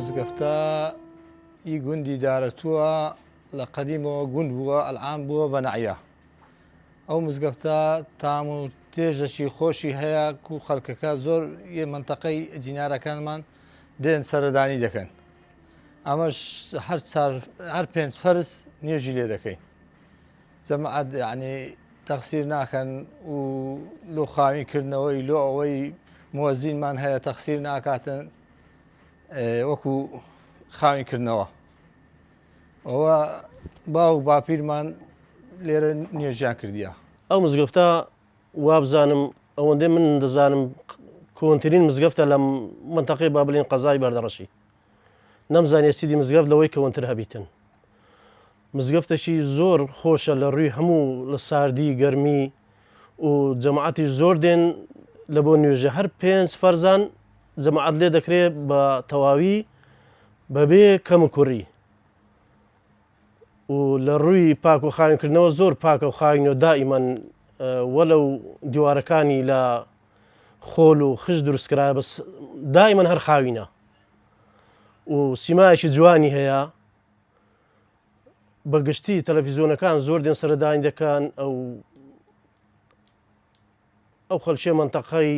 مزگەفتە ئی گوندی دارەتووە لە قەدیمەوە گوند بووە ئەلعام بووە بە نەعیە. ئەو مزگەفتە تام و تێژەشی خۆشی هەیە و خەڵکەکە زۆر منتەقەی جینارەکانمان دێن سەردانی دەکەن. ئەمەش هەر پێنج فەرز نوێژی لێ دەکەین. جەماعەت یعنی تەقسیر ناکەن و لۆ خاوینکردنەوەی لۆ ئەوەی موەزینمان هەیە تەقسیر ناکاتن وەکو خاوینکردنەوە. ئەوە باو باپیرمان لێرە نوێژیان کردیە. ئەو مزگەفتە وابزانم ئەوەندەی من دەزانم کۆنترین مزگەفتە لە منتەقەی با بڵێن قەزای بەردەڕەشی. نەمزانێ چیدی مزگەفت لەوەی کەونتر هەبیتن. مزگەفتەشی زۆر خۆشە لە ڕووی هەموو لە ساردی گەرمی و جەماعەتی زۆر دێن لە بۆ نوێژە هەر پێنج فەرزان جەماعەت لێ دەکرێت بە تەواوی بەبێ کەم و کوڕی. و لە ڕووی پاک و خاوینکردنەوە زۆر پاکە و خاوینەوە دائیمەن وەلەو دیوارەکانی لە خۆل و خش دروستکرایە بەس دائیمەن هەر خاوینە و سیمایەکی جوانی هەیە. بەگشتی تەلەڤیزۆنەکان زۆر دێن سەردانی دەکەن ئەو خەڵکیە منتەقەی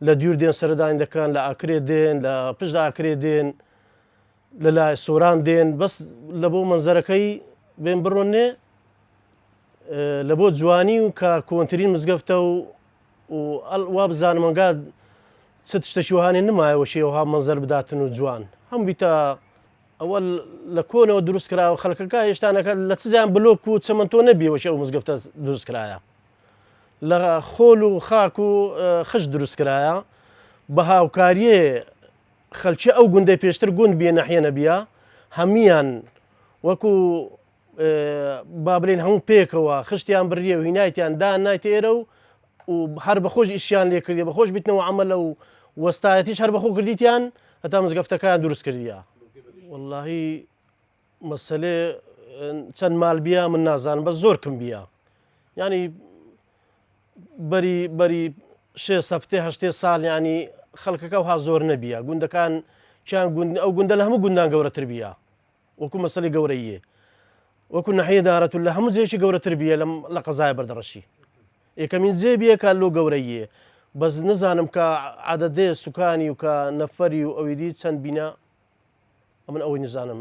لە دوور دێن سەردانی دەکەن لە ئاکرێ دێن لە پشت ئاکرێ دێن لە لای سۆران دێن بەس لە بۆ مەنزەرەکەی بێن بڕۆنێ لە بۆ جوانی و کە کۆنترین مزگەفتە و وا بزانم ئەنگا چ تشتێکی وهانێ نمایەوە شێوەها مەنزەر بداتن و جوان هەم بیتە ئەوە لە کۆنەوە دروستکراوە خەڵکەکە هێشتانەکە لە چزیان بلۆک و چەمەندۆ نەبیەوە ئەو مزگەفتە دروستکرایە لە خۆل و خاک و خش دروستکرایە بە هاوکاریە خەلکی ئەو گوندەی پێشتر گوند بێ نەحیە نەبیە هەمیان وەکو با بڵێن هەموو پێکەوە خشتیان بڕیە و هینایەتیان دان نایتە ئێرە و هەر بەخۆش ئیشیان لێ کردی بەخۆش بیتنەوە عەمەلە و وەستایەتیش هەر بەخۆ کردیتیان هەتا مزگەفتەکەیان دروست کردیە. وەڵڵاهی مەسەلێ چەند ماڵ بیە من نازانم بەس زۆر کەم بیە ینی بەری 6-7 ساڵ ینی خەڵکەکە وها زۆر نەبیە گوندەکان ئەو گوندە لە هەموو گوندان گەورەتر بیە وەکو مەسەلەی گەورەیە وەکو نەحیە دارەتوو لە هەموو جێکی گەورەتر بیە لە قەزای بەردەڕەشی یەکەمین جێ بیە کە لۆ گەورەیە بەس نزانم کە عەدەدێ سوکانی و کە نەفەری و ئەویدی چەند بینە ئەمن ئەوەی نزانم.